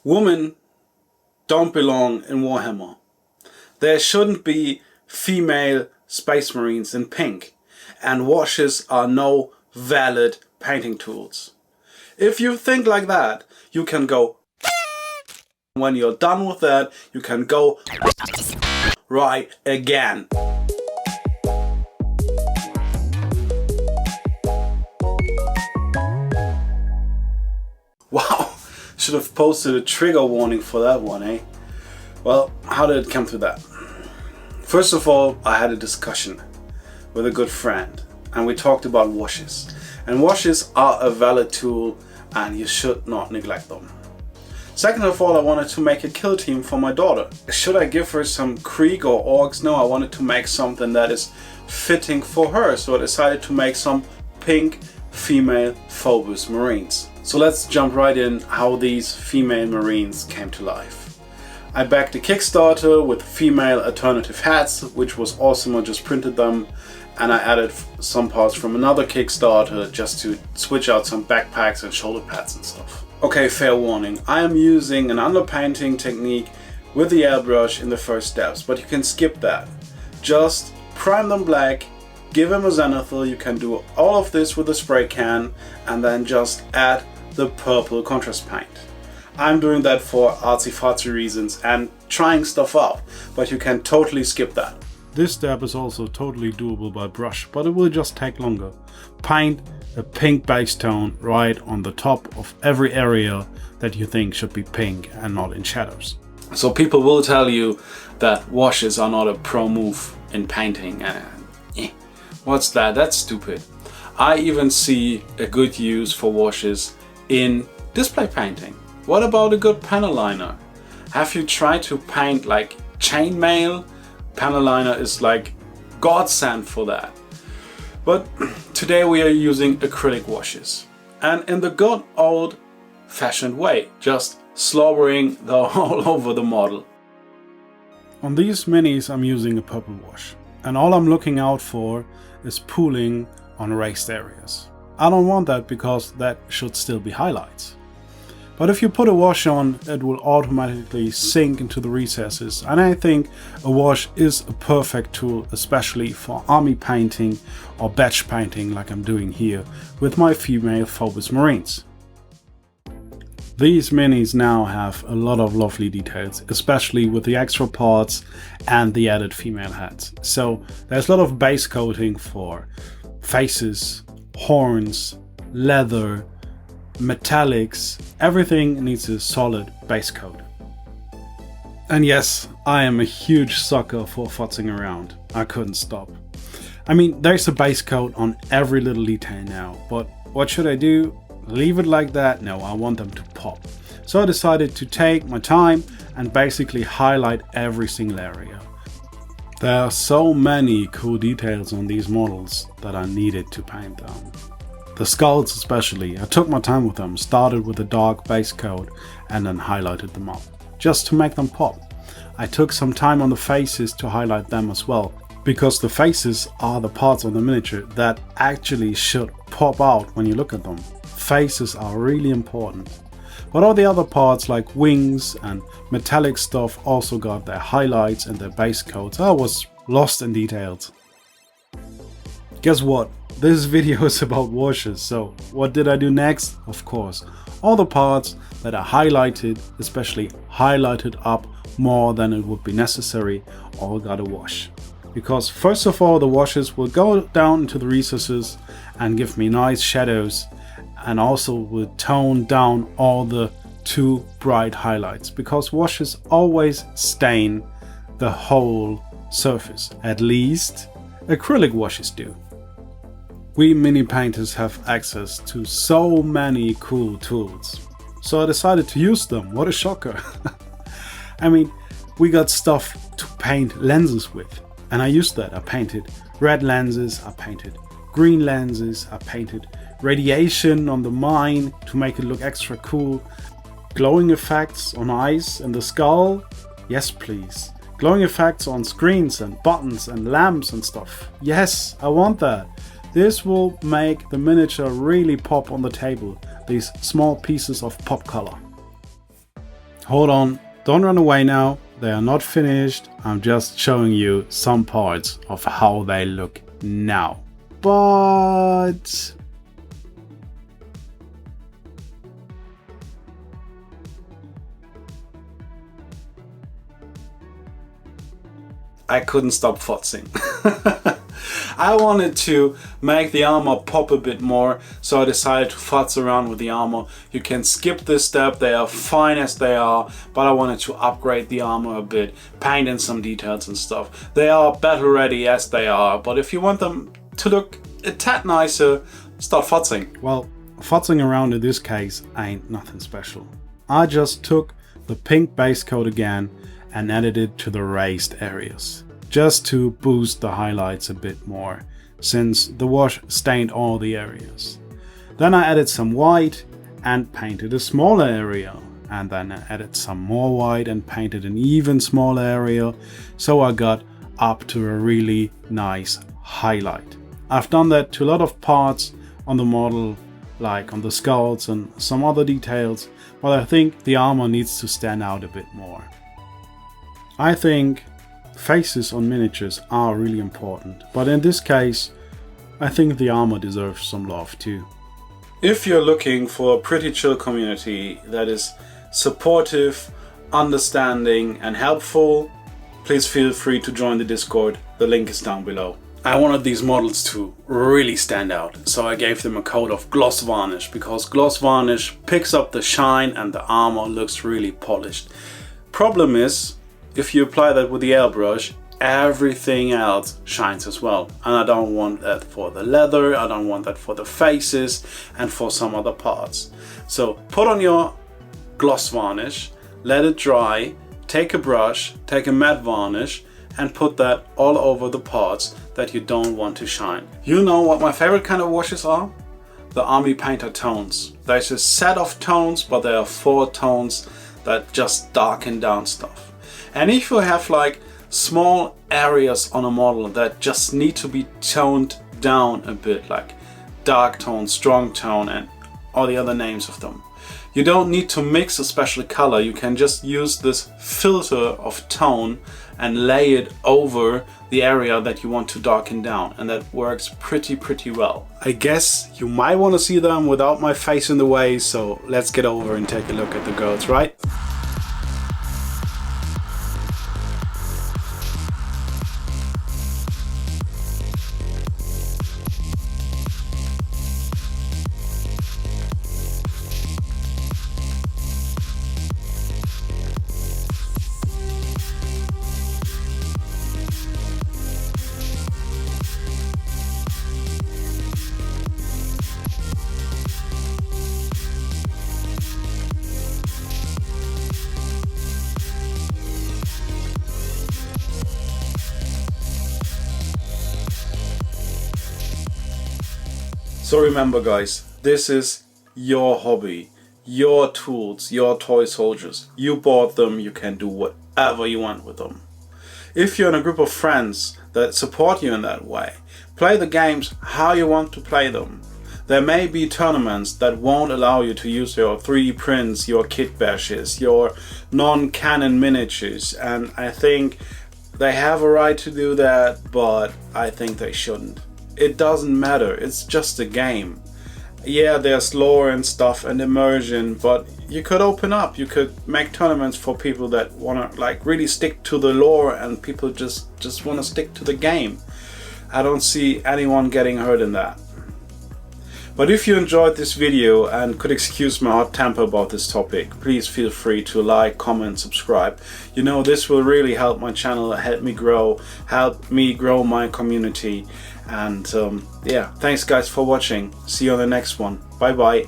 Women don't belong in Warhammer. There shouldn't be female Space Marines in pink, and washes are no valid painting tools. If you think like that, you can go. When you're done with that, you can go right again. Wow, should have posted a trigger warning for that one, eh? Well, how did it come to that? First of all, I had a discussion with a good friend and we talked about washes. And washes are a valid tool and you should not neglect them. Second of all, I wanted to make a kill team for my daughter. Should I give her some Krieg or Orcs? No, I wanted to make something that is fitting for her. So I decided to make some pink female Phobos Marines. So let's jump right in how these female Marines came to life. I backed a Kickstarter with female alternative hats, which was awesome. I just printed them and I added some parts from another Kickstarter just to switch out some backpacks and shoulder pads and stuff. Okay, fair warning, I am using an underpainting technique with the airbrush in the first steps, but you can skip that. Just prime them black, give them a zenithal. You can do all of this with a spray can and then just add the purple contrast paint. I'm doing that for artsy-fartsy reasons and trying stuff out, but you can totally skip that. This step is also totally doable by brush, but it will just take longer. Paint a pink base tone right on the top of every area that you think should be pink and not in shadows. So people will tell you that washes are not a pro move in painting. What's that? That's stupid. I even see a good use for washes in display painting. What about a good panel liner? Have you tried to paint like chainmail? Panel liner is like godsend for that. But today we are using acrylic washes. And in the good old fashioned way, just slobbering all over the model. On these minis I'm using a purple wash. And all I'm looking out for is pooling on raised areas. I don't want that because that should still be highlights. But if you put a wash on, it will automatically sink into the recesses, and I think a wash is a perfect tool, especially for army painting or batch painting like I'm doing here with my female Phobos Marines. These minis now have a lot of lovely details, especially with the extra parts and the added female heads. So there's a lot of base coating for faces, horns, leather, metallics. Everything needs a solid base coat. And yes, I am a huge sucker for futzing around. I couldn't stop. I mean, there's a base coat on every little detail now, but what should I do? Leave it like that? No, I want them to pop. So I decided to take my time and basically highlight every single area. There are so many cool details on these models that I needed to paint them. The skulls especially, I took my time with them, started with a dark base coat and then highlighted them up, just to make them pop. I took some time on the faces to highlight them as well, because the faces are the parts on the miniature that actually should pop out when you look at them. Faces are really important. But all the other parts like wings and metallic stuff also got their highlights and their base coats. I was lost in details. Guess what? This video is about washes, so what did I do next? Of course, all the parts that are highlighted, especially highlighted up more than it would be necessary, all got a wash. Because first of all, the washes will go down into the recesses and give me nice shadows, and also will tone down all the too bright highlights, because washes always stain the whole surface. At least acrylic washes do. We mini painters have access to so many cool tools, so I decided to use them. What a shocker. I mean, we got stuff to paint lenses with, and I used that. I painted red lenses, I painted green lenses, I painted radiation on the mine to make it look extra cool, glowing effects on eyes and the skull, yes please, glowing effects on screens and buttons and lamps and stuff, yes, I want that. This will make the miniature really pop on the table, these small pieces of pop color. Hold on, don't run away now. They are not finished. I'm just showing you some parts of how they look now. But I couldn't stop futzing. I wanted to make the armor pop a bit more, so I decided to futz around with the armor. You can skip this step, they are fine as they are, but I wanted to upgrade the armor a bit, paint in some details and stuff. They are battle ready as they are, but if you want them to look a tad nicer, start futzing. Well, futzing around in this case ain't nothing special. I just took the pink base coat again and added it to the raised areas, just to boost the highlights a bit more, since the wash stained all the areas. Then I added some white and painted a smaller area, and then I added some more white and painted an even smaller area, so I got up to a really nice highlight. I've done that to a lot of parts on the model, like on the skulls and some other details, but I think the armor needs to stand out a bit more. I think faces on miniatures are really important, but in this case I think the armor deserves some love too. If you're looking for a pretty chill community that is supportive, understanding and helpful, please feel free to join the Discord. The link is down below. I wanted these models to really stand out, so I gave them a coat of gloss varnish, because gloss varnish picks up the shine and the armor looks really polished. Problem is, if you apply that with the airbrush, everything else shines as well. And I don't want that for the leather, I don't want that for the faces and for some other parts. So put on your gloss varnish, let it dry, take a brush, take a matte varnish and put that all over the parts that you don't want to shine. You know what my favorite kind of washes are? The Army Painter tones. There's a set of tones, but there are 4 tones that just darken down stuff. And if you have like small areas on a model that just need to be toned down a bit, like dark tone, strong tone and all the other names of them, you don't need to mix a special color. You can just use this filter of tone and lay it over the area that you want to darken down, and that works pretty well. I guess you might want to see them without my face in the way, so let's get over and take a look at the girls, right? So remember guys, this is your hobby, your tools, your toy soldiers. You bought them, you can do whatever you want with them. If you're in a group of friends that support you in that way, play the games how you want to play them. There may be tournaments that won't allow you to use your 3D prints, your kit bashes, your non-canon miniatures, and I think they have a right to do that, but I think they shouldn't. It doesn't matter, it's just a game. Yeah, there's lore and stuff and immersion, but you could open up, you could make tournaments for people that wanna like really stick to the lore and people just wanna stick to the game. I don't see anyone getting hurt in that. But if you enjoyed this video and could excuse my hot temper about this topic, please feel free to like, comment, subscribe. You know, this will really help my channel, help me grow my community. And yeah, thanks guys for watching. See you on the next one. Bye bye.